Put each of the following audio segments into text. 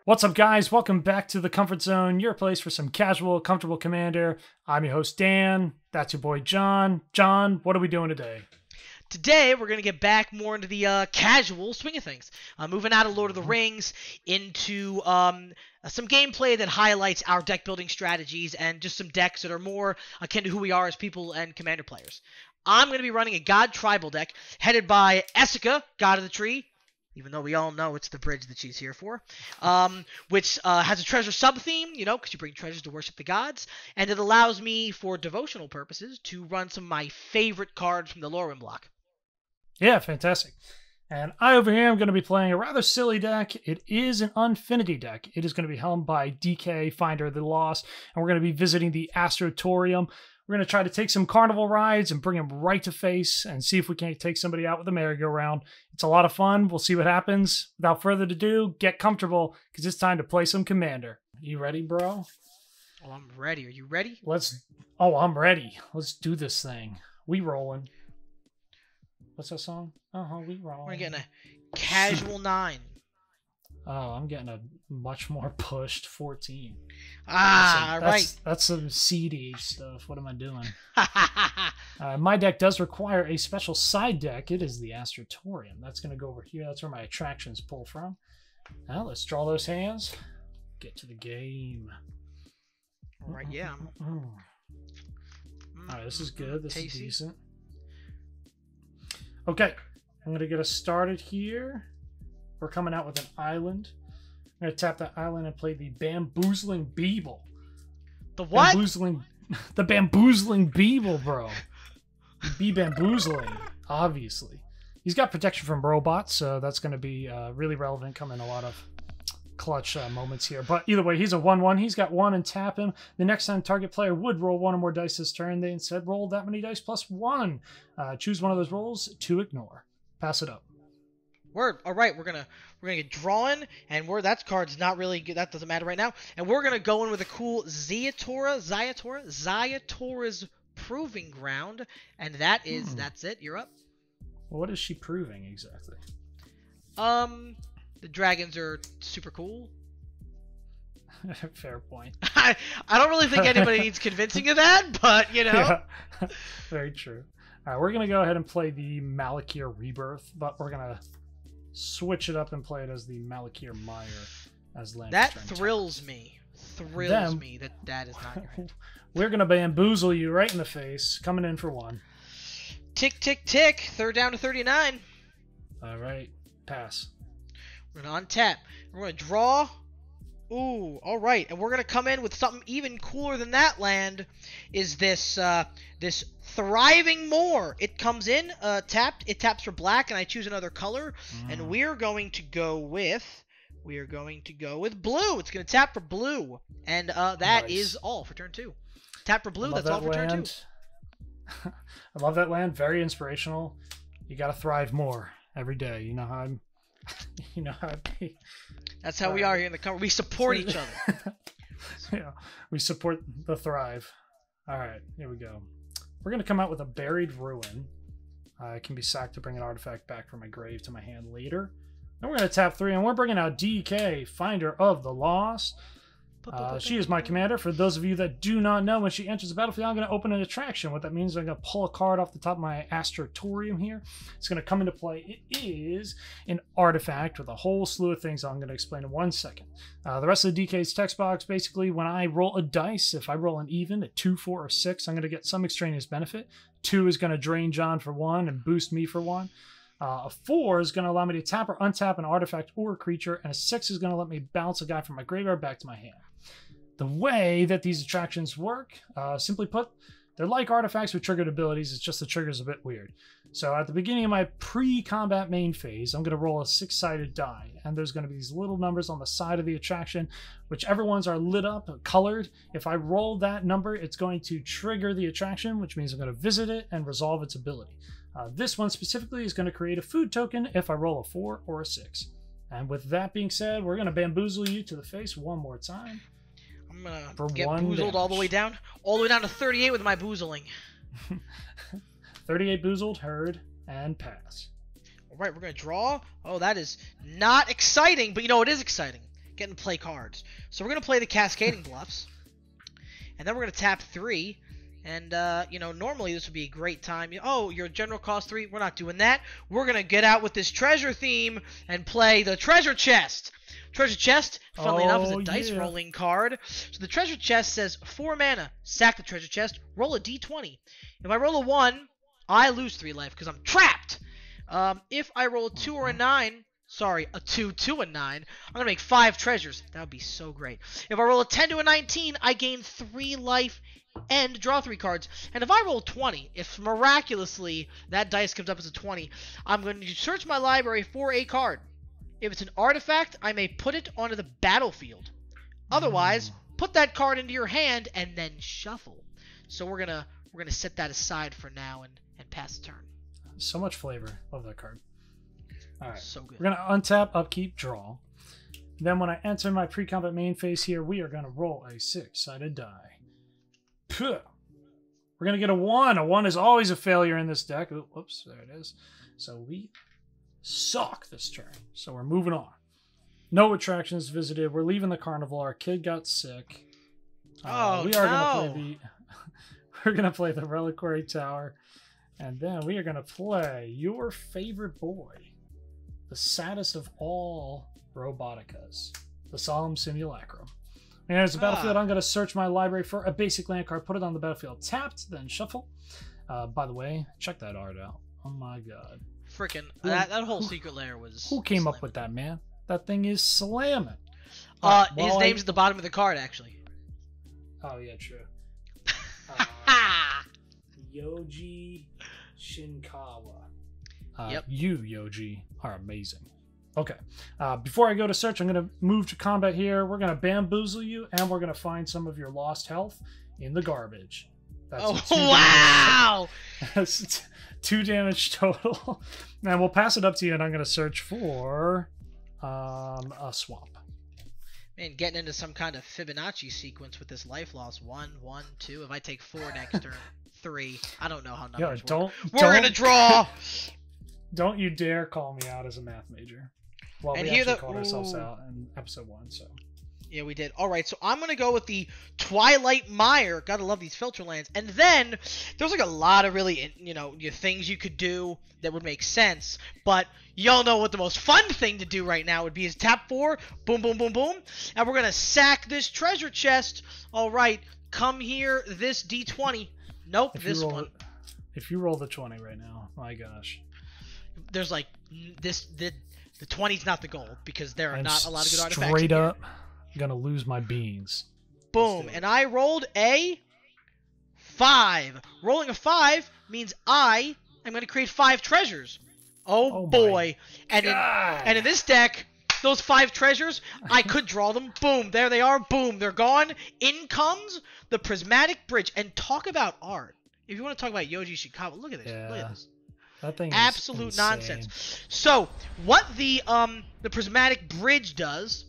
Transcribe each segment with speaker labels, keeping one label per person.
Speaker 1: What's up, guys? Welcome back to the Comfort Zone, your place for some casual, comfortable Commander. I'm your host, Dan. That's your boy, John. John, what are we doing today?
Speaker 2: Today, we're going to get back more into the casual swing of things. Moving out of Lord of the Rings into some gameplay that highlights our deck building strategies and just some decks that are more akin to who we are as people and Commander players. I'm going to be running a God Tribal deck headed by Essica, God of the Tree, even though we all know it's the bridge that she's here for, which has a treasure sub-theme, you know, because you bring treasures to worship the gods, and it allows me, for devotional purposes, to run some of my favorite cards from the Lorwyn block.
Speaker 1: Yeah, fantastic. And I over here am going to be playing a rather silly deck. It is an Unfinity deck. It is going to be helmed by DK, Finder of the Lost, and we're going to be visiting the Astrotorium. We're going to try to take some carnival rides and bring them right to face and see if we can't take somebody out with a merry-go-round. It's a lot of fun. We'll see what happens. Without further ado, get comfortable because it's time to play some Commander. You ready, bro?
Speaker 2: Oh, I'm ready. Are you ready?
Speaker 1: I'm ready. Let's do this thing. We rolling. What's that song? We rolling.
Speaker 2: We're getting a casual 9.
Speaker 1: Oh, I'm getting a much more pushed 14.
Speaker 2: Right.
Speaker 1: That's some CDH stuff. What am I doing? My deck does require a special side deck. It is the Astrotorium. That's going to go over here. That's where my attractions pull from. Now, let's draw those hands. Get to the game.
Speaker 2: All right, yeah.
Speaker 1: All right, this is good. This
Speaker 2: Tasty.
Speaker 1: is decent. Okay, I'm going to get us started here. We're coming out with an island. I'm going to tap that island and play the Bamboozling Beeble.
Speaker 2: The what?
Speaker 1: The Bamboozling Beeble, bro. Be bamboozling, obviously. He's got protection from robots, so that's going to be really relevant, come in a lot of clutch moments here. But either way, he's a 1/1. He's got 1 and tap him. The next time target player would roll 1 or more dice this turn, they instead roll that many dice plus 1. Choose one of those rolls to ignore. Pass it up.
Speaker 2: Word. All right, we're gonna get drawn, and that card's not really good. That doesn't matter right now. And we're gonna go in with a cool Ziatora's Proving Ground, and that's it. You're up.
Speaker 1: What is she proving exactly?
Speaker 2: The dragons are super cool.
Speaker 1: Fair point.
Speaker 2: I don't really think anybody needs convincing of that, but you know.
Speaker 1: Yeah. Very true. All right, we're gonna go ahead and play the Malakir Rebirth, but we're gonna switch it up and play it as the Malakir Mire as land.
Speaker 2: That thrills me. That is not your hand.
Speaker 1: We're gonna bamboozle you right in the face, coming in for 1.
Speaker 2: Tick, tick, tick. Third down to 39.
Speaker 1: All right, pass.
Speaker 2: We're gonna untap. We're gonna draw. Ooh, all right, and we're gonna come in with something even cooler than that land. Is this this Thriving Moor? It comes in tapped. It taps for black, and I choose another color. And we're going to go with blue. It's gonna tap for blue, and that is all for turn 2. Tap for blue. That's all for turn 2.
Speaker 1: I love that land. Very inspirational. You gotta thrive more every day. You know how I'm. You know how it be.
Speaker 2: That's how we are here in the cover. We support each other.
Speaker 1: Yeah, we support the thrive. All right, here we go. We're going to come out with a Buried Ruin. It can be sacked to bring an artifact back from my grave to my hand later. Then we're going to tap 3, and we're bringing out DK, Finder of the Lost. She is my commander. For those of you that do not know, when she enters the battlefield, I'm going to open an attraction. What that means is I'm going to pull a card off the top of my Astrotorium here. It's going to come into play. It is an artifact with a whole slew of things I'm going to explain in 1 second. The rest of the DK's text box, basically, when I roll a dice, if I roll an even, a 2, 4, or 6, I'm going to get some extraneous benefit. 2 is going to drain John for 1 and boost me for 1. A 4 is going to allow me to tap or untap an artifact or a creature, and a 6 is going to let me bounce a guy from my graveyard back to my hand. The way that these attractions work, simply put, they're like artifacts with triggered abilities. It's just the trigger's a bit weird. So at the beginning of my pre-combat main phase, I'm going to roll a 6-sided die, and there's going to be these little numbers on the side of the attraction, whichever ones are lit up, colored. If I roll that number, it's going to trigger the attraction, which means I'm going to visit it and resolve its ability. This one specifically is going to create a food token if I roll a 4 or a 6. And with that being said, we're going to bamboozle you to the face one more time.
Speaker 2: I'm gonna get boozled all the way down to 38 with my boozling.
Speaker 1: 38 boozled, heard, and pass.
Speaker 2: All right, we're gonna draw. Oh, that is not exciting, but you know it is exciting. getting to play cards. So we're going to play the Cascading Bluffs. And then we're going to tap 3. And, you know, normally this would be a great time. Oh, your general cost 3. We're not doing that. We're going to get out with this treasure theme and play the treasure chest. Treasure chest, funnily enough, is a dice rolling card. So the treasure chest says 4 mana. Sack the treasure chest. Roll a d20. If I roll a 1, I lose 3 life because I'm trapped. If I roll a 2 or a 9... Sorry, a 2, 2, and 9. I'm going to make 5 treasures. That would be so great. If I roll a 10 to a 19, I gain 3 life and draw 3 cards. And if I roll 20, if miraculously that dice comes up as a 20, I'm going to search my library for a card. If it's an artifact, I may put it onto the battlefield. Otherwise, put that card into your hand and then shuffle. So we're gonna set that aside for now and pass the turn.
Speaker 1: So much flavor. Love that card. All right,
Speaker 2: so good.
Speaker 1: We're going to untap, upkeep, draw. Then when I enter my pre-combat main phase here, we are going to roll a 6-sided die. Puh. We're going to get a 1. A 1 is always a failure in this deck. Ooh, whoops, there it is. So we suck this turn. So we're moving on. No attractions visited. We're leaving the carnival. Our kid got sick. We are going to play we're going to play the Reliquary Tower. And then we are going to play your favorite boy. The saddest of all roboticas, the Solemn Simulacrum. And as a battlefield, I'm going to search my library for a basic land card, put it on the battlefield tapped, then shuffle. By the way, check that art out. Oh my god.
Speaker 2: Freaking, that whole secret lair was...
Speaker 1: Who came up with that, man? That thing is slamming.
Speaker 2: His name's at the bottom of the card, actually.
Speaker 1: Oh, yeah, true. Yoji Shinkawa.
Speaker 2: Yep.
Speaker 1: You, Yoji, are amazing. Okay. Before I go to search, I'm going to move to combat here. We're going to bamboozle you, and we're going to find some of your lost health in the garbage. That's
Speaker 2: wow!
Speaker 1: That's 2 damage total. And we'll pass it up to you, and I'm going to search for a swamp.
Speaker 2: Man, getting into some kind of Fibonacci sequence with this life loss. 1, 1, 2. If I take 4 next turn, 3. I don't know how numbers work. We're going to draw!
Speaker 1: Don't you dare call me out as a math major. Well, we actually called ourselves out in episode 1, so.
Speaker 2: Yeah, we did. All right, so I'm going to go with the Twilight Mire. Gotta love these filter lands. And then there's like a lot of really, things you could do that would make sense. But y'all know what the most fun thing to do right now would be is tap 4, boom, boom, boom, boom. And we're going to sack this treasure chest. All right, come here, this D20. Nope, this one.
Speaker 1: If you roll the 20 right now, my gosh.
Speaker 2: There's like the 20's not the goal because there are not a lot of good artifacts.
Speaker 1: Straight up gonna lose my beans.
Speaker 2: Boom, and I rolled a 5. Rolling a 5 means I am gonna create 5 treasures. Oh boy. And in this deck, those 5 treasures, I could draw them. Boom, there they are. Boom, they're gone. In comes the Prismatic Bridge. And talk about art. If you want to talk about Yoji Shikawa, look at this.
Speaker 1: Yeah.
Speaker 2: Look at this.
Speaker 1: That thing
Speaker 2: Absolute
Speaker 1: is
Speaker 2: nonsense. So, what the Prismatic Bridge does,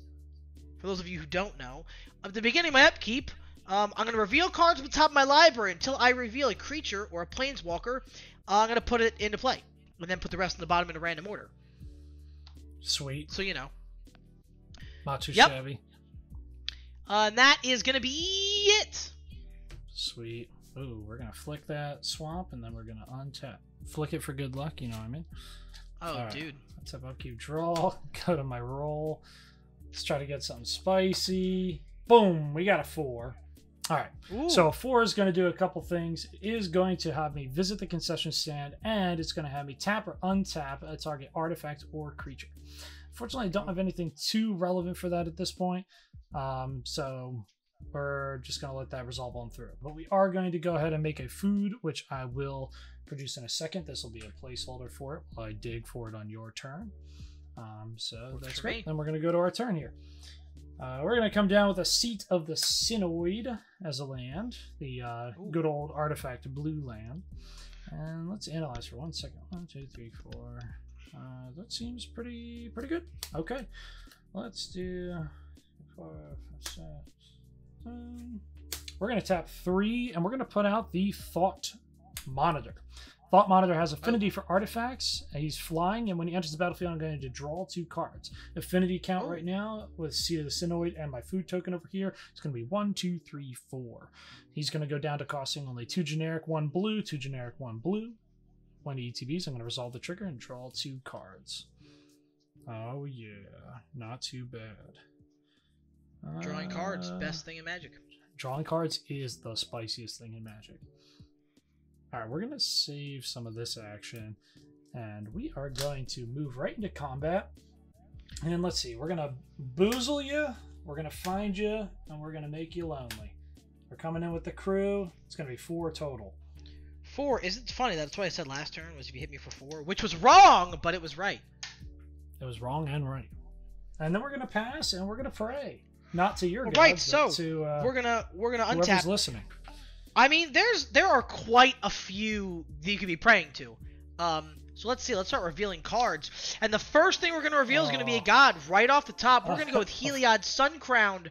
Speaker 2: for those of you who don't know, at the beginning of my upkeep, I'm going to reveal cards from the top of my library until I reveal a creature or a planeswalker. I'm going to put it into play, and then put the rest in the bottom in a random order.
Speaker 1: Sweet.
Speaker 2: So, you know.
Speaker 1: Not too shabby.
Speaker 2: And that is going to be it.
Speaker 1: Sweet. Ooh, we're going to flick that swamp, and then we're going to untap. Flick it for good luck, you know what I mean?
Speaker 2: Oh,
Speaker 1: right.
Speaker 2: Dude.
Speaker 1: Let's have upkeep draw. Go to my roll. Let's try to get something spicy. Boom, we got a 4. All right. Ooh. So a 4 is going to do a couple things. It is going to have me visit the concession stand, and it's going to have me tap or untap a target artifact or creature. Unfortunately, I don't have anything too relevant for that at this point. So we're just going to let that resolve on through. But we are going to go ahead and make a food, which I will produce in a second. This will be a placeholder for it while I dig for it on your turn. So that's great. Then we're going to go to our turn here. We're going to come down with a Seat of the Synoid as a land, the good old artifact blue land. And let's analyze for 1 second. 1, 2, 3, 4. That seems pretty good. Okay, let's do 5, 6, 7. We're going to tap 3, and we're going to put out the Thought Monitor. Thought Monitor has affinity for artifacts. He's flying, and when he enters the battlefield, I'm going to draw 2 cards. Affinity count right now with Seed of the Sinoid and my food token over here, it's going to be 1, 2, 3, 4. He's going to go down to costing only 2 generic, 1 blue, 2 generic, 1 blue. 20 ETBs. I'm going to resolve the trigger and draw 2 cards. Oh yeah, not too bad.
Speaker 2: Drawing cards, best thing in Magic.
Speaker 1: Drawing cards is the spiciest thing in Magic. Alright, we're going to save some of this action, and we are going to move right into combat. And let's see, we're going to boozle you, we're going to find you, and we're going to make you lonely. We're coming in with the crew. It's going to be 4 total.
Speaker 2: 4, isn't it funny? That's what I said last turn, was if you hit me for 4, which was wrong, but it was right.
Speaker 1: It was wrong and right. And then we're going to pass, and we're going to pray. Not to your gods,
Speaker 2: right, so
Speaker 1: to,
Speaker 2: we're gonna
Speaker 1: whoever's
Speaker 2: untap.
Speaker 1: Listening.
Speaker 2: I mean, there are quite a few that you could be praying to. So let's see. Let's start revealing cards. And the first thing we're gonna reveal is gonna be a god right off the top. We're gonna go with Heliod Suncrowned.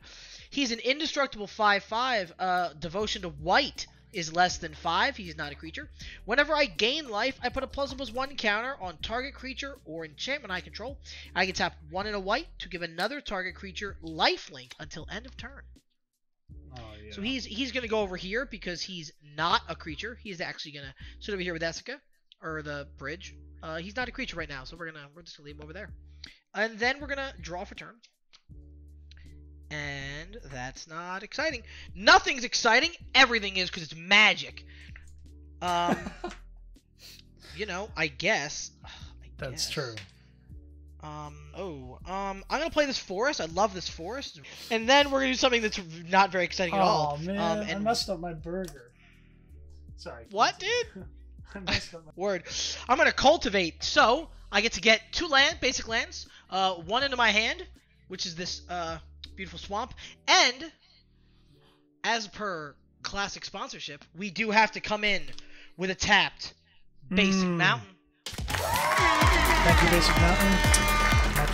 Speaker 2: He's an indestructible 5/5. Devotion to white is less than 5. He's not a creature. Whenever I gain life, I put a +1/+1 counter on target creature or enchantment I control. I can tap 1 and a white to give another target creature lifelink until end of turn.
Speaker 1: Oh, yeah.
Speaker 2: So he's going to go over here because he's not a creature. He's actually going to sit over here with Essica, or the bridge. He's not a creature right now, so we're just going to leave him over there. And then we're going to draw for turn. And that's not exciting. Nothing's exciting. Everything is because it's Magic. You know, I guess.
Speaker 1: That's true.
Speaker 2: I'm gonna play this forest. I love this forest. And then we're gonna do something that's not very exciting at all.
Speaker 1: Oh man, I messed up my burger. Sorry.
Speaker 2: What, dude?
Speaker 1: I messed up my
Speaker 2: Word. I'm gonna cultivate. So I get to get 2 basic lands. 1 into my hand, which is this beautiful swamp. And as per classic sponsorship, we do have to come in with a tapped basic mountain.
Speaker 1: Thank you, Basic Mountain.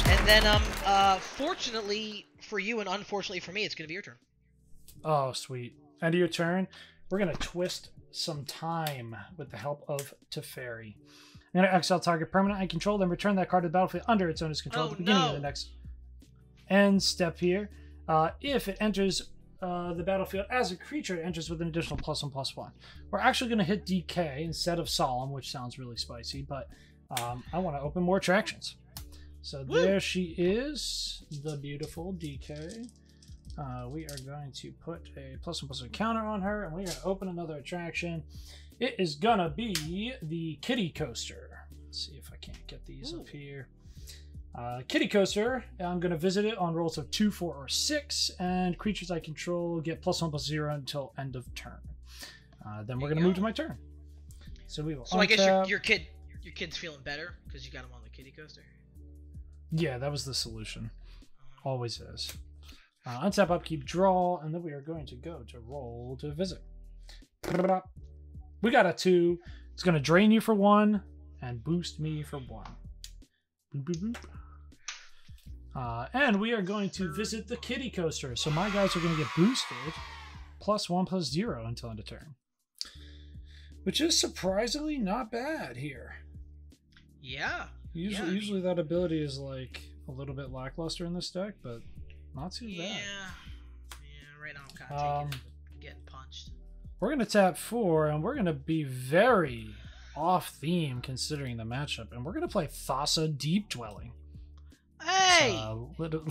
Speaker 2: And then, fortunately for you and unfortunately for me, it's going to be your turn.
Speaker 1: Oh, sweet. End of your turn. We're going to twist some time with the help of Teferi. I'm going to exile target permanent I control, then return that card to the battlefield under its owner's control at the beginning of the next end step here. If it enters the battlefield as a creature, it enters with an additional +1/+1. We're actually going to hit DK instead of Solemn, which sounds really spicy, but I want to open more attractions. So there she is, the beautiful DK. We are going to put a +1/+1 counter on her, and we're going to open another attraction. It is going to be the Kitty Coaster. Let's see if I can't get these up here. Kitty Coaster, I'm going to visit it on rolls of 2, 4, or 6, and creatures I control get +1/+0 until end of turn. Then we're going to move to my turn. So we will.
Speaker 2: So I guess your kid's feeling better because you got him on the Kitty Coaster.
Speaker 1: Yeah, that was the solution. Always is. Untap, upkeep, draw, and then we are going to go to roll to visit. We got a 2. It's going to drain you for 1 and boost me for 1. Boop, boop, boop. And we are going to visit the Kitty Coaster. So my guys are going to get boosted +1/+0 until end of turn. Which is surprisingly not bad here.
Speaker 2: Yeah.
Speaker 1: Usually that ability is like a little bit lackluster in this deck, but not too bad.
Speaker 2: Yeah, right now I'm kind of getting punched.
Speaker 1: We're going to tap 4, and we're going to be very off-theme considering the matchup, and we're going to play Thassa Deep Dwelling.
Speaker 2: Hey!
Speaker 1: Little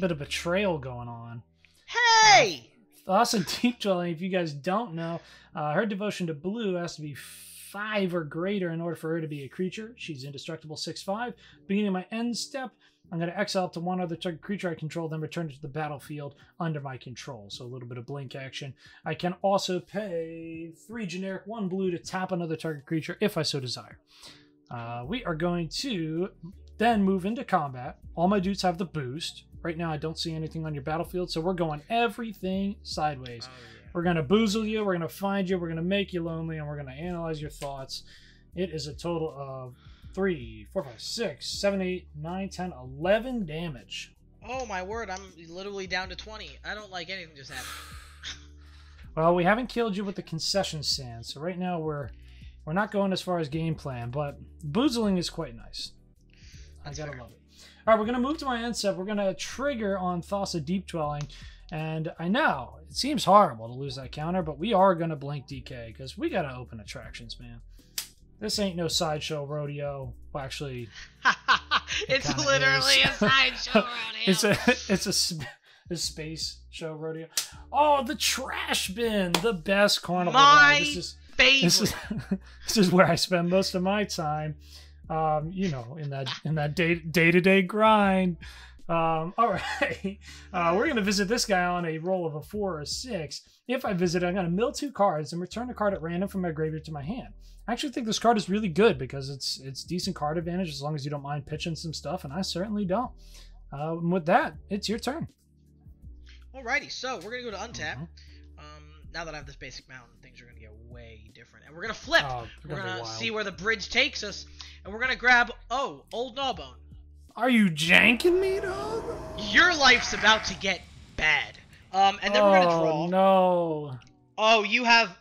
Speaker 1: bit of betrayal going on.
Speaker 2: Hey!
Speaker 1: Thassa Deep Dwelling, if you guys don't know, her devotion to blue has to be 5 or greater in order for her to be a creature. She's indestructible 6/5. Beginning of my end step, I'm going to exile up to 1 other target creature I control, then return it to the battlefield under my control. So a little bit of blink action. I can also pay 3 generic, 1 blue to tap another target creature if I so desire. We are going to then move into combat. All my dudes have the boost. Right now I don't see anything on your battlefield, so we're going everything sideways. We're going to boozle you, we're going to find you, we're going to make you lonely, and we're going to analyze your thoughts. It is a total of 3, 4, 5, 6, 7, 8, 9, 10, 11 damage.
Speaker 2: Oh my word, I'm literally down to 20. I don't like anything just happened.
Speaker 1: Well, we haven't killed you with the concession stand, so right now we're We're not going as far as game plan, but boozling is quite nice.
Speaker 2: That's
Speaker 1: I gotta
Speaker 2: fair.
Speaker 1: love it. All right, we're going to move to my end step. We're going to trigger on Thassa Deep Dwelling. And I know it seems horrible to lose that counter, but we are going to blink DK because we got to open attractions, man. This ain't no sideshow rodeo. Well, actually,
Speaker 2: It's
Speaker 1: kinda
Speaker 2: literally
Speaker 1: is.
Speaker 2: a sideshow rodeo.
Speaker 1: it's a space show rodeo. Oh, the trash bin, the best carnival ride.
Speaker 2: Favorite.
Speaker 1: This is where I spend most of my time. You know, in that day-to-day grind. All right. We're going to visit this guy on a roll of a 4 or a 6. If I visit, I'm going to mill 2 cards and return a card at random from my graveyard to my hand. I actually think this card is really good because it's decent card advantage as long as you don't mind pitching some stuff, and I certainly don't. With that, it's your turn.
Speaker 2: Alrighty, so we're going to go to untap.
Speaker 1: Mhm.
Speaker 2: Now that I have this basic mountain, things are going to get way different. And we're going to flip. We're going to see where the bridge takes us. And we're going to grab, Old Gnawbone.
Speaker 1: Are you janking me, dog?
Speaker 2: Your life's about to get bad. And then we're going to draw.
Speaker 1: Oh, no.
Speaker 2: Oh, you have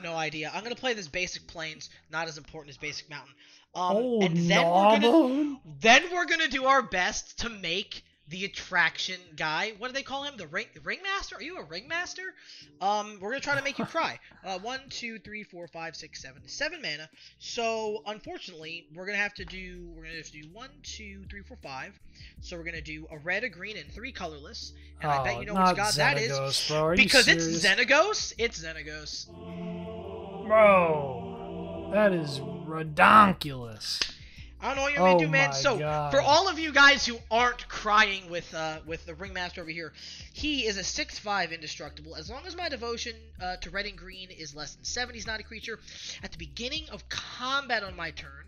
Speaker 2: no idea. I'm going to play this basic plains, not as important as basic mountain. And then we're going to do our best to make the attraction guy. What do they call him? The ringmaster? Are you a ringmaster? We're gonna try to make you cry. 1, 2, 3, 4, 5, 6, 7. 7 mana. So unfortunately, we're gonna have to do 1, 2, 3, 4, 5. So we're gonna do a red, a green, and 3 colorless. And I bet you know which god that is.
Speaker 1: Bro,
Speaker 2: because it's Xenagos. It's Xenagos.
Speaker 1: Bro, that is redonkulous.
Speaker 2: I don't know what you're gonna do, man.
Speaker 1: My
Speaker 2: So
Speaker 1: God.
Speaker 2: for all of you guys who aren't crying with the ringmaster over here, he is a 6/5 indestructible. As long as my devotion to red and green is less than 7, he's not a creature. At the beginning of combat on my turn,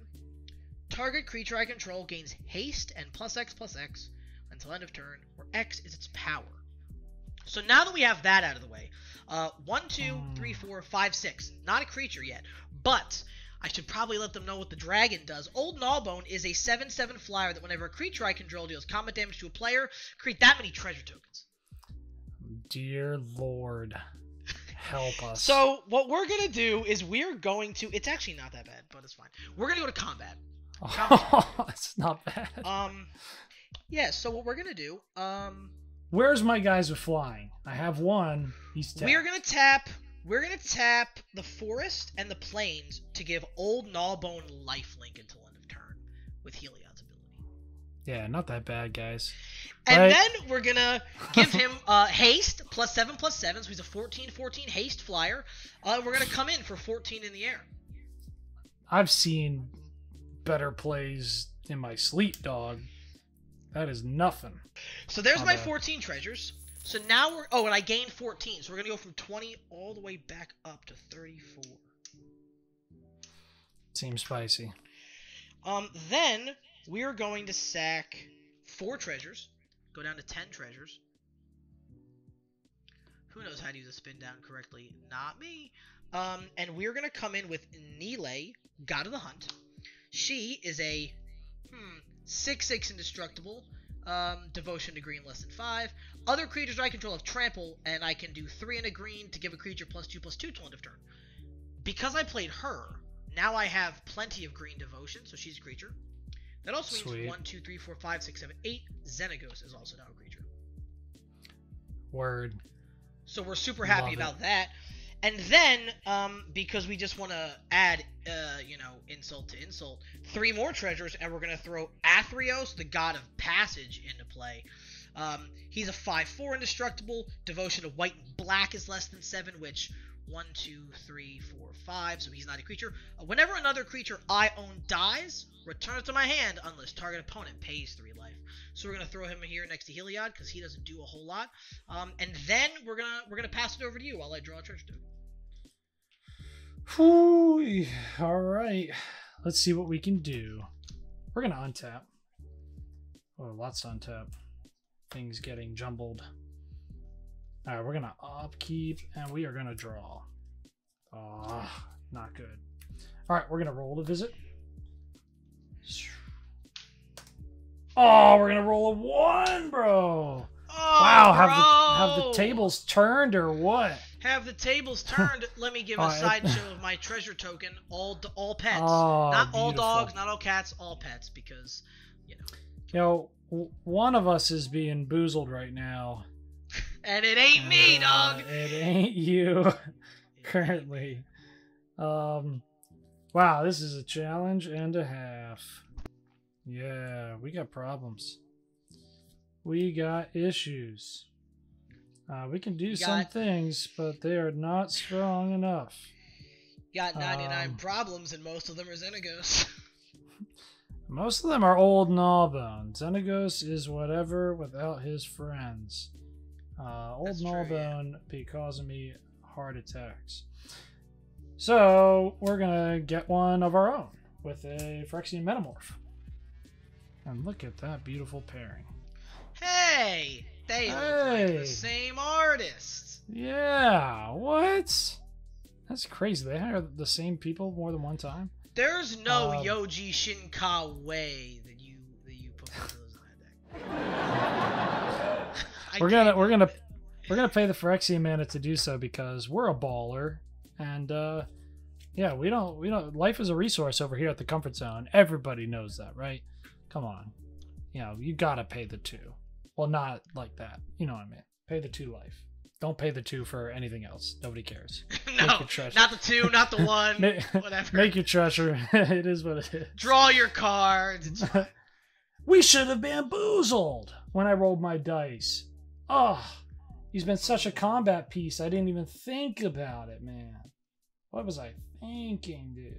Speaker 2: target creature I control gains haste and +X/+X until end of turn, where X is its power. So now that we have that out of the way, 1, 2, 3, 4, 5, 6. Not a creature yet, but I should probably let them know what the dragon does. Old Gnawbone is a 7/7 flyer that whenever a creature I control deals combat damage to a player, create that many treasure tokens.
Speaker 1: Dear Lord, help us.
Speaker 2: So what we're going to do is we're going to... It's actually not that bad, but it's fine. We're going to go to combat.
Speaker 1: Oh, it's not bad.
Speaker 2: Yeah, so what we're going to do...
Speaker 1: Where's my guys with flying? I have one. He's tapped.
Speaker 2: We're going to tap the forest and the plains to give Old Gnawbone lifelink until end of turn with Heliod's ability.
Speaker 1: Yeah, not that bad, guys.
Speaker 2: And
Speaker 1: Right?
Speaker 2: then we're going to give him haste +7/+7, so he's a 14/14 haste flyer. We're going to come in for 14 in the air.
Speaker 1: I've seen better plays in my sleep, dog. That is nothing.
Speaker 2: So there's my
Speaker 1: bad.
Speaker 2: 14 treasures. So now we're... Oh, and I gained 14. So we're going to go from 20 all the way back up to 34.
Speaker 1: Seems spicy.
Speaker 2: Then we're going to sack 4 treasures. Go down to 10 treasures. Who knows how to use a spin down correctly? Not me. And we're going to come in with Nile, God of the Hunt. She is a 6/6 indestructible. Devotion to green less than 5. Other creatures I control have trample, and I can do 3 and a green to give a creature +2/+2 till end of turn. Because I played her, now I have plenty of green devotion, so she's a creature. That also means
Speaker 1: Sweet.
Speaker 2: 1, 2, 3, 4, 5, 6, 7, 8. Xenagos is also now a creature.
Speaker 1: Word.
Speaker 2: So we're super happy
Speaker 1: Love it.
Speaker 2: about that. And then, because we just want to add, insult to insult, 3 more treasures, and we're going to throw Athreos, the god of passage, into play. He's a 5/4 indestructible. Devotion to white and black is less than 7, which 1, 2, 3, 4, 5, so he's not a creature. Whenever another creature I own dies, return it to my hand unless target opponent pays 3 life. So we're gonna throw him here next to Heliod because he doesn't do a whole lot. And then we're gonna pass it over to you while I draw a treasure token.
Speaker 1: Whew. All right. Let's see what we can do. We're gonna untap. Oh, lots to untap. Things getting jumbled. All right, we're gonna upkeep and we are gonna draw. Oh, not good. All right, we're gonna roll to visit. Oh, we're gonna roll a 1, bro.
Speaker 2: Oh,
Speaker 1: Wow,
Speaker 2: bro!
Speaker 1: have the tables turned or what?
Speaker 2: Have the tables turned. Let me give a sideshow of my treasure token. All pets,
Speaker 1: Oh,
Speaker 2: not all
Speaker 1: beautiful.
Speaker 2: dogs, not all cats, all pets, because you know.
Speaker 1: You know, one of us is being boozled right now.
Speaker 2: And it ain't me, dog.
Speaker 1: It ain't you currently. Wow, this is a challenge and a half. Yeah, we got problems. We got issues. We can do some things, but they are not strong enough.
Speaker 2: Got 99 problems, and most of them are Xenagos.
Speaker 1: Most of them are old Gnawbone. Xenagos is whatever without his friends. Old Gnawbone be causing me heart attacks. So we're gonna get one of our own with a Phyrexian Metamorph. And look at that beautiful pairing.
Speaker 2: Hey! They look like the same artist.
Speaker 1: Yeah, what? That's crazy. They hire the same people more than one time?
Speaker 2: There's no Yoji Shinka way that you put those in that deck. We're
Speaker 1: gonna pay the Phyrexian mana to do so because we're a baller, and yeah, we don't. Life is a resource over here at the Comfort Zone. Everybody knows that, right? Come on, you know you gotta pay the 2. Well, not like that. You know what I mean. Pay the 2 life. Don't pay the 2 for anything else. Nobody cares.
Speaker 2: No, not the 2, not the 1. Whatever.
Speaker 1: Make your treasure. It is what it is.
Speaker 2: Draw your cards. It's fine.
Speaker 1: We should have bamboozled when I rolled my dice. Oh, he's been such a combat piece. I didn't even think about it, man. What was I thinking, dude?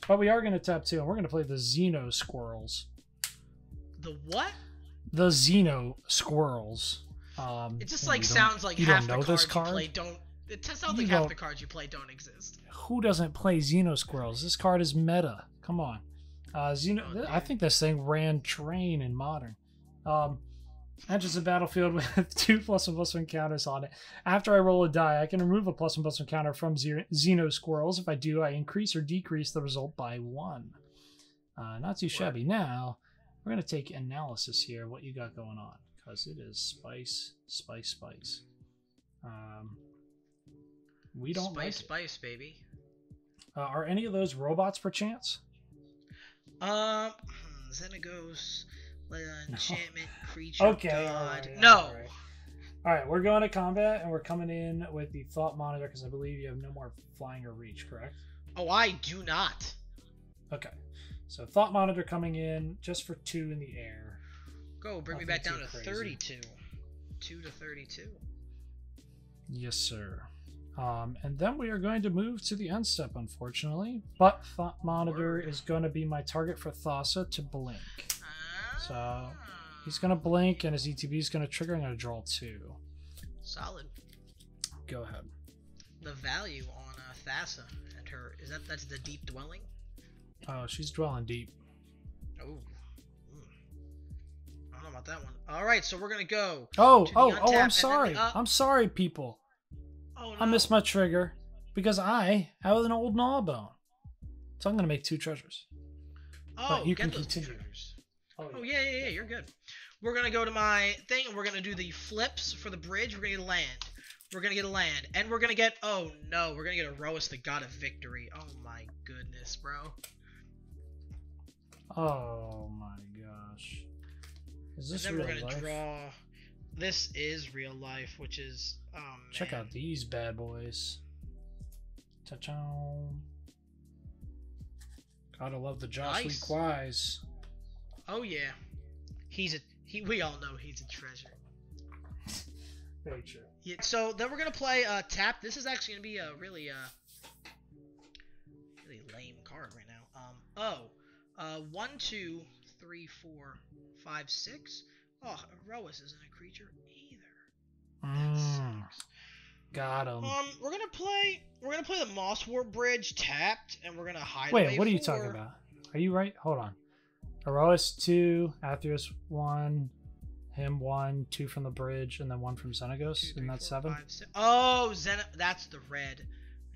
Speaker 1: But we are going to tap 2, and we're going to play the Xeno Squirrels.
Speaker 2: The what?
Speaker 1: The Xeno Squirrels.
Speaker 2: It just like sounds like half the cards you play don't. It sounds like half the cards you play don't exist.
Speaker 1: Who doesn't play Xeno Squirrels? This card is meta. Come on. Xeno. I think this thing ran train in Modern. Enters the battlefield with 2 +1/+1 counters on it. After I roll a die, I can remove a +1/+1 counter from Xeno Squirrels. If I do, I increase or decrease the result by 1. Not too shabby. Now, we're going to take analysis here, what you got going on. Because it is spice. We don't
Speaker 2: spice, baby.
Speaker 1: Are any of those robots, perchance?
Speaker 2: Xenagos, enchantment, creature,
Speaker 1: okay,
Speaker 2: god.
Speaker 1: All right,
Speaker 2: no.
Speaker 1: All right, we're going to combat, and we're coming in with the Thought Monitor, because I believe you have no more flying or reach, correct?
Speaker 2: Oh, I do not.
Speaker 1: Okay. So Thought Monitor coming in just for 2 in the air.
Speaker 2: Go, bring me back down to 32. 2 to 32.
Speaker 1: Yes, sir. And then we are going to move to the end step, unfortunately. But Thought Monitor is going to be my target for Thassa to blink. So he's going to blink, and his ETB is going to trigger. I'm going to draw 2.
Speaker 2: Solid.
Speaker 1: Go ahead.
Speaker 2: The value on Thassa and her that's the deep dwelling.
Speaker 1: Oh, she's dwelling deep.
Speaker 2: Oh. I don't know about that one. All right, so we're gonna go.
Speaker 1: I'm sorry. I'm sorry, people.
Speaker 2: Oh, no.
Speaker 1: I missed my trigger because I have an old Gnawbone. So I'm gonna make 2 treasures.
Speaker 2: Oh,
Speaker 1: but you
Speaker 2: get
Speaker 1: can
Speaker 2: those
Speaker 1: continue.
Speaker 2: treasures. Oh yeah, you're good. We're gonna go to my thing, and we're gonna do the flips for the bridge. We're gonna get a land. We're gonna get a land, and we're gonna get. Oh no, we're gonna get a Roas, the god of victory. Oh my goodness, bro.
Speaker 1: Oh my gosh. Is this
Speaker 2: and then
Speaker 1: real
Speaker 2: we're gonna
Speaker 1: life?
Speaker 2: draw. This is real life, which is man.
Speaker 1: Check out these bad boys. Ta-chow. Gotta love the Josh Lee Quais.
Speaker 2: Oh yeah, we all know he's a treasure.
Speaker 1: Very true.
Speaker 2: Yeah, so then we're gonna play tap. This is actually gonna be a really lame card right now. 1, 2, 3, 4, 5, 6. Oh, Roas isn't a creature either.
Speaker 1: Got him.
Speaker 2: We're gonna play the Moss Warp Bridge tapped, and we're gonna hide away.
Speaker 1: Wait, what are you talking about? Are you right? Hold on. Erois 2, Atheros 1, him 1, 2 from the bridge, and then 1 from Xenagos. Isn't that 7?
Speaker 2: 5, 6. Oh, that's the red.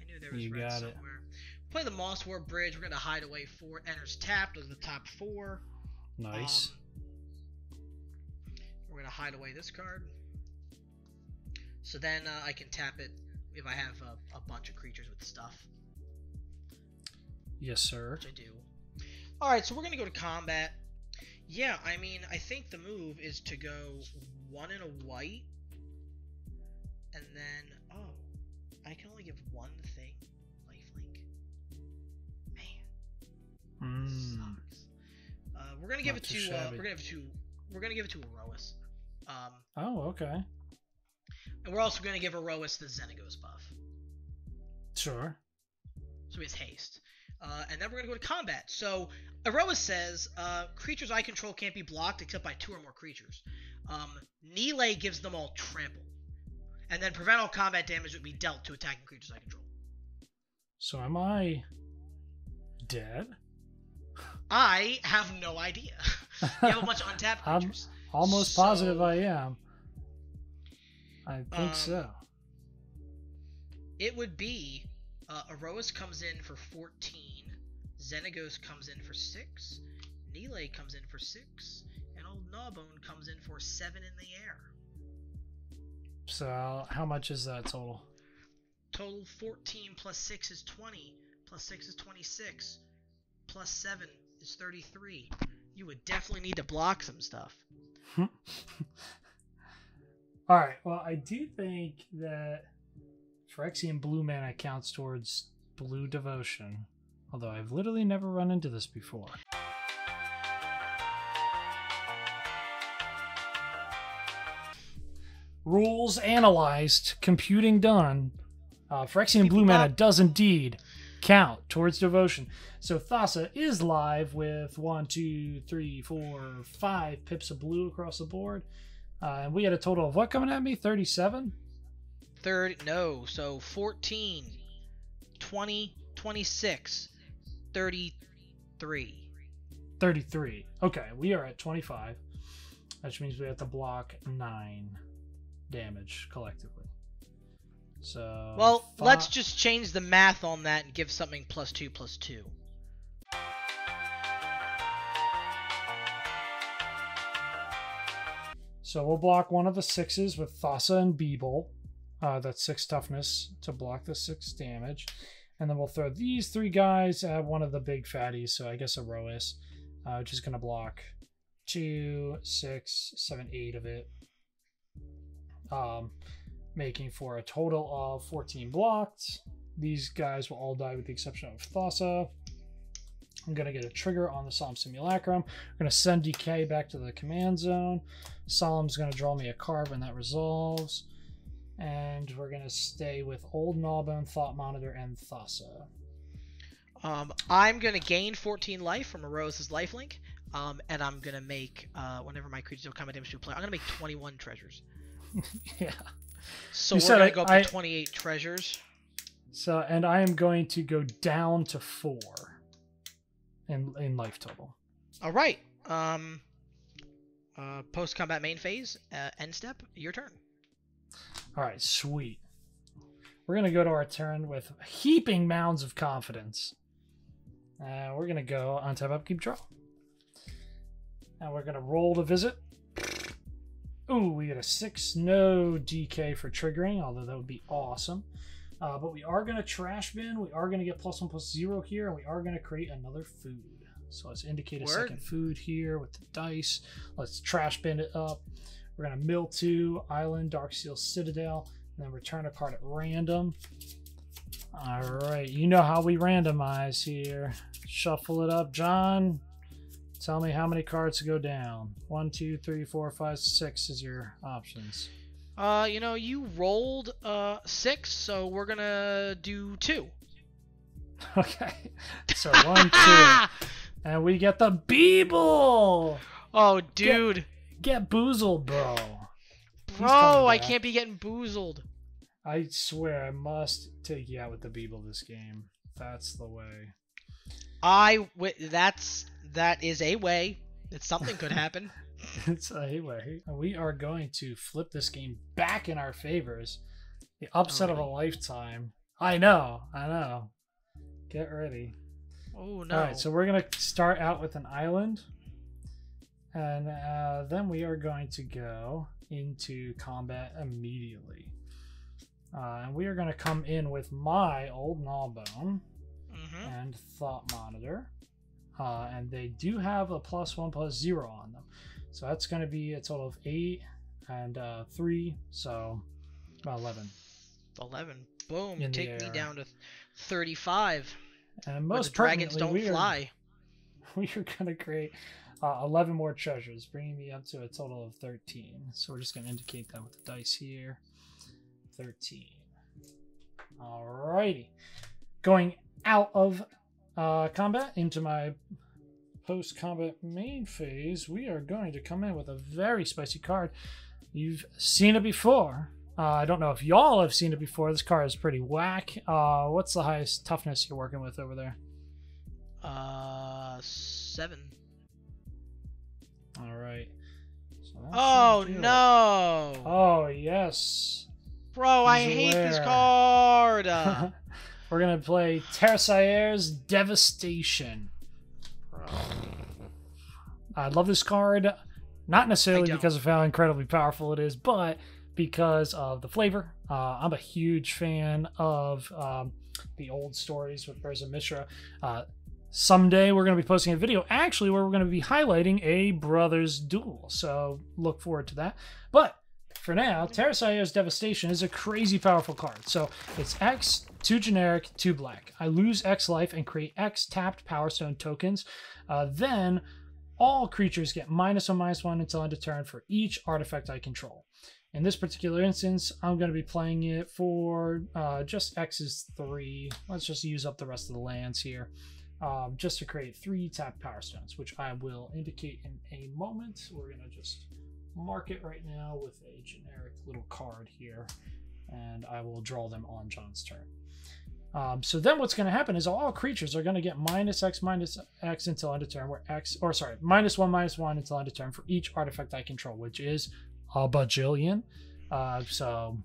Speaker 2: I knew there was red
Speaker 1: got
Speaker 2: somewhere.
Speaker 1: it.
Speaker 2: Play the Moss Warp Bridge. We're gonna hide away 4. Enters tapped. Those are the top 4.
Speaker 1: Nice.
Speaker 2: We're gonna hide away this card. So then I can tap it if I have a bunch of creatures with stuff.
Speaker 1: Yes, sir.
Speaker 2: Which I do. All right, so we're gonna go to combat. Yeah, I mean, I think the move is to go 1 and a white, and then I can only give one thing lifelink. Man, sucks. We're gonna give it to Aroas.
Speaker 1: Oh, okay.
Speaker 2: And we're also gonna give Aroas the Xenagos buff.
Speaker 1: Sure.
Speaker 2: So he has haste. And then we're gonna go to combat. So Aroas says, creatures I control can't be blocked except by 2 or more creatures. Nile gives them all trample. And then prevent all combat damage would be dealt to attacking creatures I control.
Speaker 1: So am I dead?
Speaker 2: I have no idea. You have a bunch of untapped creatures.
Speaker 1: I'm almost positive I am. I think so.
Speaker 2: It would be Aroas comes in for 14, Xenagos comes in for 6, Nile comes in for 6, and old Gnawbone comes in for 7 in the air.
Speaker 1: So how much is that total?
Speaker 2: Total 14 plus 6 is 20, plus 6 is 26, plus 7 is 33. You would definitely need to block some stuff.
Speaker 1: Alright, well, I do think that Phyrexian blue mana counts towards blue devotion, although I've literally never run into this before. Rules analyzed, computing done. Phyrexian blue mana does indeed count towards devotion. So Thassa is live with 1, 2, 3, 4, 5 pips of blue across the board. And we had a total of what coming at me? 37?
Speaker 2: So 14, 20, 26, 33.
Speaker 1: 33. Okay, we are at 25. Which means we have to block 9 damage collectively. So
Speaker 2: well, let's just change the math on that and give something +2/+2.
Speaker 1: So we'll block one of the 6s with Thassa and Beeble. That's 6 toughness to block the 6 damage. And then we'll throw these 3 guys at one of the big fatties, so I guess Aroas, which is going to block 2, 6, 7, 8 of it. Making for a total of 14 blocked. These guys will all die with the exception of Thassa. I'm going to get a trigger on the Solemn Simulacrum. I'm going to send DK back to the command zone. Solemn's going to draw me a card when that resolves. And we're going to stay with Old Gnawbone, Thought Monitor, and Thassa.
Speaker 2: I'm going to gain 14 life from Aroas' lifelink. And I'm going to make, whenever my creatures do combat damage to a player, I'm going to make 21 treasures.
Speaker 1: Yeah.
Speaker 2: So we're going to go up to 28 treasures.
Speaker 1: So, and I am going to go down to 4 in life total.
Speaker 2: All right. Post-combat main phase, end step, your turn.
Speaker 1: All right, sweet. We're going to go to our turn with heaping mounds of confidence. We're going to go on tap, upkeep, draw. And we're going to roll to visit. Ooh, we get a 6, no DK for triggering, although that would be awesome. But we are going to trash bin. We are going to get +1/+0 here, and we are going to create another food. So let's indicate a second food here with the dice. Let's trash bin it up. We're going to mill 2, Island, Darksteel Citadel, and then return a card at random. All right, you know how we randomize here. Shuffle it up, John. Tell me how many cards to go down. 1, 2, 3, 4, 5, 6 is your options.
Speaker 2: You rolled 6, so we're gonna do 2.
Speaker 1: Okay. So 1, 2. And we get the Beeble!
Speaker 2: Oh, dude.
Speaker 1: Get boozled, bro.
Speaker 2: Bro, I can't be getting boozled.
Speaker 1: I swear, I must take you out with the Beeble this game. That's the way.
Speaker 2: That is a way that something could happen.
Speaker 1: It's a way. We are going to flip this game back in our favors. The upset of a lifetime. I know. Get ready.
Speaker 2: Oh, no.
Speaker 1: All right, so we're going to start out with an island. And then we are going to go into combat immediately. And we are going to come in with my old Gnawbone and Thought Monitor. And they do have a +1/+0 on them. So that's going to be a total of 8 and 3. So about 11.
Speaker 2: 11. Boom.
Speaker 1: In the
Speaker 2: Take me
Speaker 1: air.
Speaker 2: down to 35.
Speaker 1: And
Speaker 2: Where
Speaker 1: most
Speaker 2: the dragons don't
Speaker 1: pertinently,
Speaker 2: fly.
Speaker 1: we are going to create 11 more treasures, bringing me up to a total of 13. So we're just going to indicate that with the dice here. 13. Alrighty. Going out of combat into my post-combat main phase, we are going to come in with a very spicy card. You've seen it before. I don't know if y'all have seen it before. This card is pretty whack. What's the highest toughness you're working with over there?
Speaker 2: 7.
Speaker 1: All right. So
Speaker 2: Oh no!
Speaker 1: Oh yes.
Speaker 2: Bro, I hate this card.
Speaker 1: We're gonna play Terrasaire's Devastation.
Speaker 2: Bro.
Speaker 1: I love this card, not necessarily because of how incredibly powerful it is, but because of the flavor. I'm a huge fan of the old stories with Berza Mishra. Someday we're going to be posting a video actually where we're going to be highlighting a brothers duel, so look forward to that. But for now, Terrasaire's Devastation is a crazy powerful card. So it's X, 2 generic, 2 black. I lose X life and create X tapped Power Stone tokens. Then all creatures get -1/-1 until end of turn for each artifact I control. In this particular instance, I'm going to be playing it for just X's 3. Let's just use up the rest of the lands here. Just to create 3 tapped Power Stones, which I will indicate in a moment. We're going to just mark it right now with a generic little card here, and I will draw them on John's turn. So then what's going to happen is all creatures are going to get -X until end of turn, where -1/-1 until end of turn for each artifact I control, which is a bajillion. So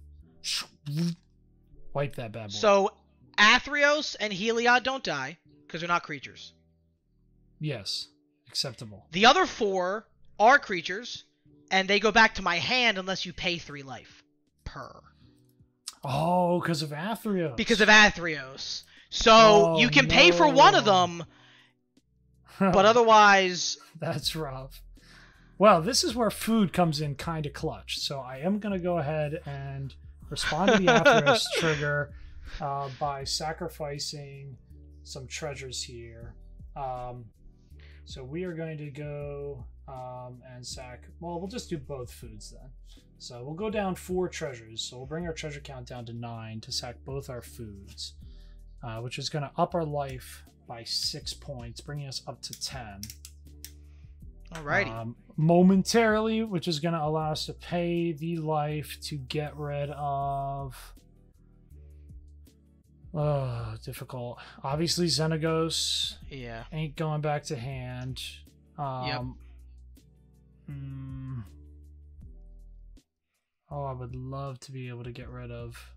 Speaker 1: wipe that bad boy.
Speaker 2: So Athreos and Heliod don't die because they're not creatures.
Speaker 1: Yes, acceptable.
Speaker 2: The other 4 are creatures, and they go back to my hand unless you pay 3 life per.
Speaker 1: Oh, because of Athreos.
Speaker 2: Because of Athreos. So you can pay for one of them, but otherwise...
Speaker 1: That's rough. Well, this is where food comes in kind of clutch. So I am going to go ahead and respond to the Athreos trigger by sacrificing some treasures here. So we are going to go and sack... Well, we'll just do both foods then. So we'll go down 4 treasures. So we'll bring our treasure count down to 9 to sack both our foods, which is going to up our life by 6 points, bringing us up to 10.
Speaker 2: Alrighty.
Speaker 1: Momentarily, which is going to allow us to pay the life to get rid of... Oh, difficult. Obviously, Xenagos.
Speaker 2: Yeah.
Speaker 1: Ain't going back to hand.
Speaker 2: Yep.
Speaker 1: Oh, I would love to be able to get rid of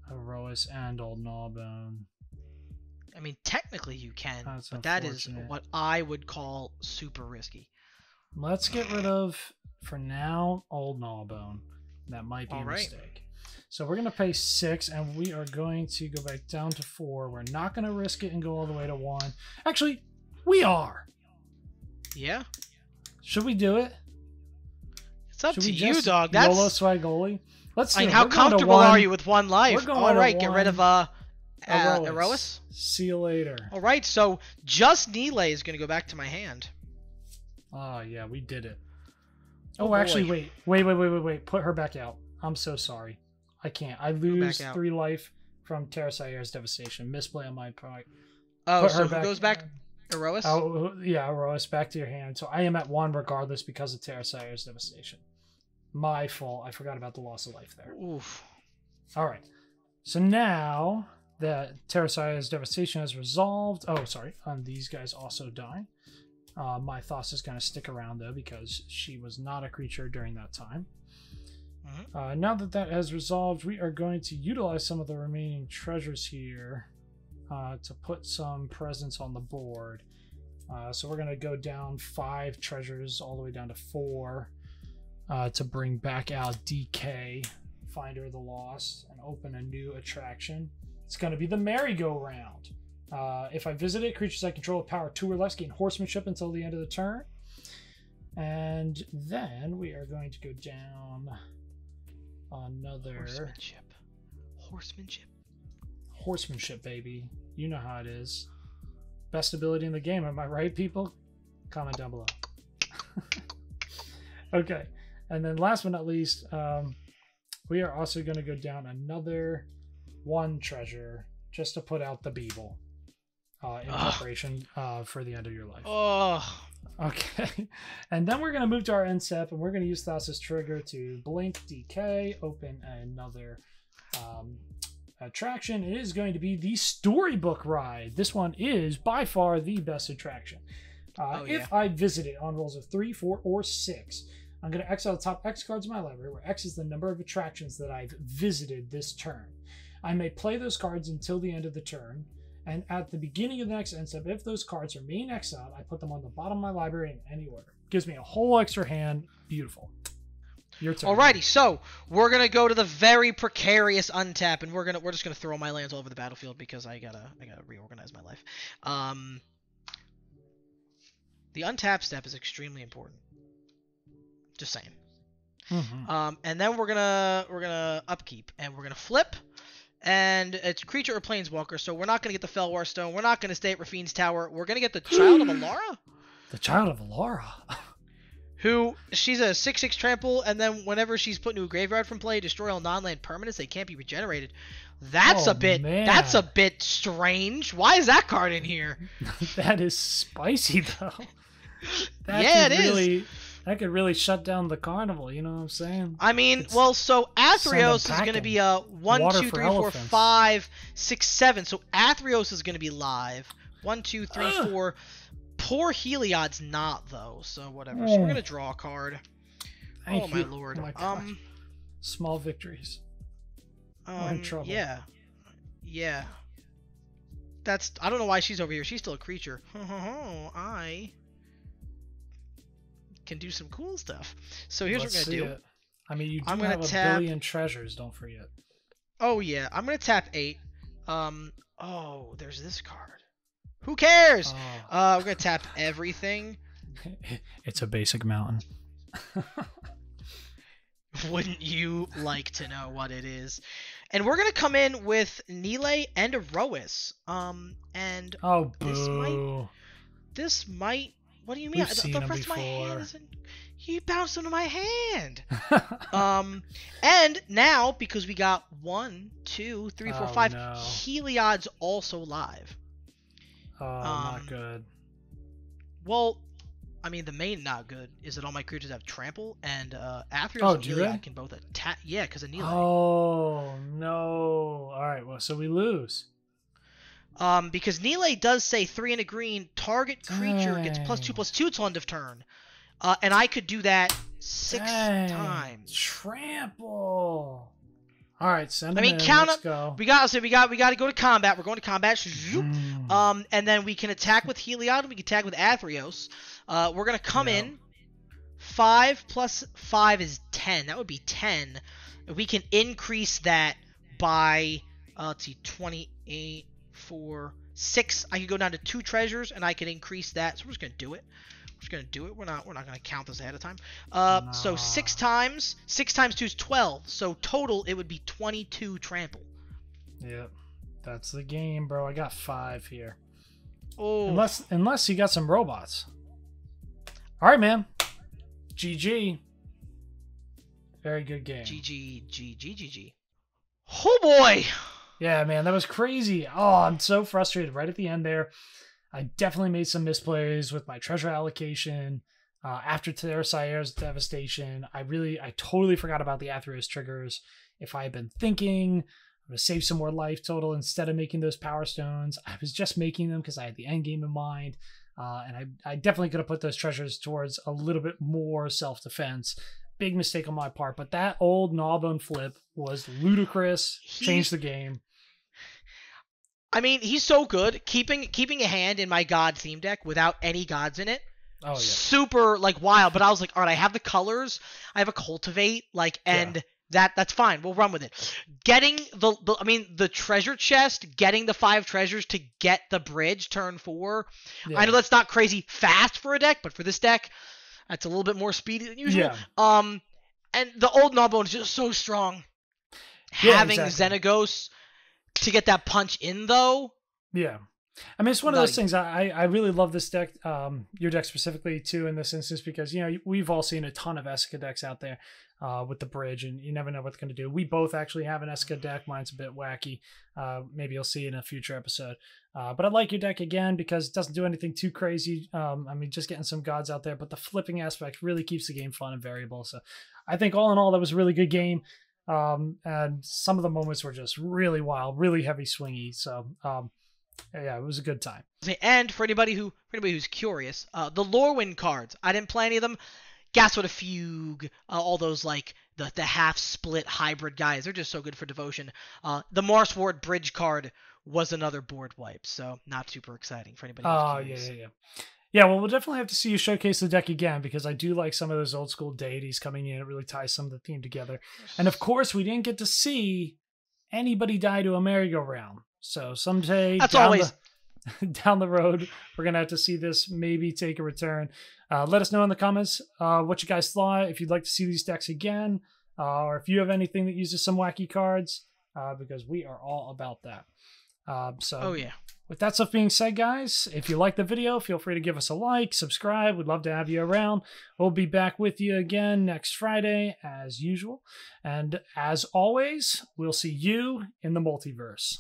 Speaker 1: Herois and Old Gnawbone.
Speaker 2: I mean, technically you can,
Speaker 1: That's
Speaker 2: but that is
Speaker 1: unfortunate.
Speaker 2: what I would call super risky.
Speaker 1: Let's get rid of, for now, Old Gnawbone. That might be a
Speaker 2: Alright.
Speaker 1: mistake. So we're going to pay 6, and we are going to go back down to 4. We're not going to risk it and go all the way to 1. Actually, we are.
Speaker 2: Yeah.
Speaker 1: Should we do it?
Speaker 2: It's up
Speaker 1: Should
Speaker 2: to
Speaker 1: we
Speaker 2: you,
Speaker 1: just
Speaker 2: dog.
Speaker 1: YOLO
Speaker 2: That's...
Speaker 1: Swagoli? Let's do
Speaker 2: I mean,
Speaker 1: it.
Speaker 2: how
Speaker 1: We're going to
Speaker 2: comfortable
Speaker 1: 1.
Speaker 2: are you with 1 life?
Speaker 1: We're going
Speaker 2: All
Speaker 1: to
Speaker 2: right, get rid of Erois.
Speaker 1: See you later.
Speaker 2: All right, so just Nile is going to go back to my hand.
Speaker 1: Oh, yeah, we did it.
Speaker 2: Oh,
Speaker 1: Oh, actually,
Speaker 2: boy.
Speaker 1: wait. Put her back out. I'm so sorry. I can't. I lose
Speaker 2: out.
Speaker 1: 3 life from Terrasaire's Devastation. Misplay on my part.
Speaker 2: Oh,
Speaker 1: Put
Speaker 2: so
Speaker 1: her
Speaker 2: who goes back? Erois?
Speaker 1: Oh, yeah, Erois, back to your hand. So I am at 1 regardless because of Terrasaire's Devastation. My fault. I forgot about the loss of life there.
Speaker 2: Oof.
Speaker 1: All right. So now that Terrasaire's Devastation has resolved... Oh, sorry. These guys also die. My Thos is going to stick around, though, because she was not a creature during that time. Now that that has resolved, we are going to utilize some of the remaining treasures here to put some presence on the board. So we're going to go down 5 treasures all the way down to 4 to bring back out DK Finder of the Lost and open a new attraction. It's going to be the merry-go-round. If I visit it, creatures I control with power 2 or less gain horsemanship until the end of the turn. And then we are going to go down another... Horsemanship, baby. You know how it is. Best ability in the game, am I right, people? Comment down below. Okay, and then last but not least, we are also going to go down another 1 treasure just to put out the Beeble in preparation for the end of your life.
Speaker 2: Oh.
Speaker 1: Okay, and then we're going to move to our end step, and we're going to use Thassa's trigger to blink DK, open another attraction. It is going to be the Storybook Ride. This one is by far the best attraction. If I visit it on rolls of 3, 4, or 6, I'm going to exile the top X cards in my library, where X is the number of attractions that I've visited this turn. I may play those cards until the end of the turn, and at the beginning of the next end step, if those cards are main exiled, I put them on the bottom of my library in any order. Gives me a whole extra hand. Beautiful. Your turn.
Speaker 2: Alrighty, so we're gonna go to the very precarious untap, and we're just gonna throw my lands all over the battlefield because I gotta reorganize my life. The untap step is extremely important. Just saying.
Speaker 1: Mm-hmm.
Speaker 2: And then we're gonna upkeep, and we're gonna flip, and it's creature or planeswalker. So we're not gonna get the Felwar Stone. We're not gonna stay at Rafine's Tower. We're gonna get the Child of Alara.
Speaker 1: The Child of Alara.
Speaker 2: Who, she's a 6/6 trample, and then whenever she's put into a graveyard from play, destroy all non-land permanents. They can't be regenerated. That's a bit strange. Why is that card in here?
Speaker 1: That is spicy though.
Speaker 2: It is.
Speaker 1: That could really shut down the carnival. You know what I'm saying?
Speaker 2: I mean, so Athreos is going to be a 1, 2, 3, 4, 5, 6, 7. So Athreos is going to be live. 1, 2, 3, 4. Poor Heliod's not though, so whatever. So we're gonna draw a card.
Speaker 1: Thank you.
Speaker 2: My lord.
Speaker 1: Oh my gosh. Small victories. We're in trouble.
Speaker 2: Yeah. That's, I don't know why she's over here. She's still a creature. I can do some cool stuff. So here's what we're gonna do.
Speaker 1: It. I mean, you do have a billion treasures. Don't forget.
Speaker 2: Oh yeah, I'm gonna tap 8. Oh, there's this card. Who cares? We're going to tap everything.
Speaker 1: It's a basic mountain.
Speaker 2: Wouldn't you like to know what it is? And we're going to come in with Nile and Erois. And this might... What do you mean? The rest of my hand isn't... You bounced into my hand. And now, because we got 1, 2, 3, 4, 5, Heliod's also live.
Speaker 1: Not good.
Speaker 2: Well, I mean, the main not good is that all my creatures have trample, and Athreos and Heliod can both attack. Yeah, because of Nile.
Speaker 1: Oh, no. Alright, well, so we lose.
Speaker 2: Because Nile does say 3 and a green, target creature gets +2/+2 till end of turn. And I could do that 6 times.
Speaker 1: Trample. All right, send them in.
Speaker 2: Let's go. We got to go to combat. We're going to combat. And then we can attack with Heliod, and we can attack with Athreos. We're going to come in. 5 plus 5 is 10. That would be 10. We can increase that by, let's see, 28, 4, 6. I could go down to 2 treasures, and I can increase that. So we're just going to do it. We're not going to count this ahead of time. So 6 times 2 is 12. So total it would be 22 trample.
Speaker 1: Yep. That's the game, bro. I got 5 here.
Speaker 2: Oh.
Speaker 1: Unless you got some robots. All right, man. GG. Very good game.
Speaker 2: GG. Oh boy.
Speaker 1: Yeah, man, that was crazy. Oh, I'm so frustrated right at the end there. I definitely made some misplays with my treasure allocation. After Terrasaire's devastation, I totally forgot about the Athreos triggers. If I had been thinking, I'm going to save some more life total instead of making those power stones. I was just making them because I had the end game in mind. And I definitely could have put those treasures towards a little bit more self-defense. Big mistake on my part. But that old Gnawbone flip was ludicrous. Changed the game.
Speaker 2: I mean, he's so good. Keeping a hand in my God theme deck without any gods in it.
Speaker 1: Oh, yeah.
Speaker 2: Super, wild. But I was like, all right, I have the colors. I have a cultivate, and That's fine. We'll run with it. Getting the treasure chest, getting the 5 treasures to get the bridge turn 4.
Speaker 1: Yeah.
Speaker 2: I know that's not crazy fast for a deck, but for this deck, that's a little bit more speedy than usual.
Speaker 1: Yeah.
Speaker 2: And the old Gnawbone is just so strong.
Speaker 1: Yeah,
Speaker 2: Having
Speaker 1: exactly.
Speaker 2: Xenagos to get that punch in, though.
Speaker 1: Yeah. I mean, it's one of those things. I really love this deck, your deck specifically, too, in this instance, because, you know, we've all seen a ton of Esca decks out there with the bridge, and you never know what it's going to do. We both actually have an Esca deck. Mine's a bit wacky. Maybe you'll see in a future episode. But I like your deck again because it doesn't do anything too crazy. I mean, just getting some gods out there, but the flipping aspect really keeps the game fun and variable. So I think all in all, that was a really good game. And some of the moments were just really wild, really heavy swingy. So, yeah, it was a good time.
Speaker 2: And for anybody who's curious, the Lorwyn cards, I didn't play any of them. Gaswood of Fugue, all those like the half split hybrid guys, they're just so good for devotion. The Marsward Bridge card was another board wipe, so not super exciting for anybody who's curious.
Speaker 1: Yeah. Yeah, well, we'll definitely have to see you showcase the deck again because I do like some of those old school deities coming in. It really ties some of the theme together. And of course, we didn't get to see anybody die to a merry-go-round. So someday down the road, we're going to have to see this maybe take a return. Let us know in the comments what you guys thought, if you'd like to see these decks again, or if you have anything that uses some wacky cards, because we are all about that.
Speaker 2: Oh, yeah.
Speaker 1: With that stuff being said, guys, if you like the video, feel free to give us a like, subscribe. We'd love to have you around. We'll be back with you again next Friday, as usual. And as always, we'll see you in the multiverse.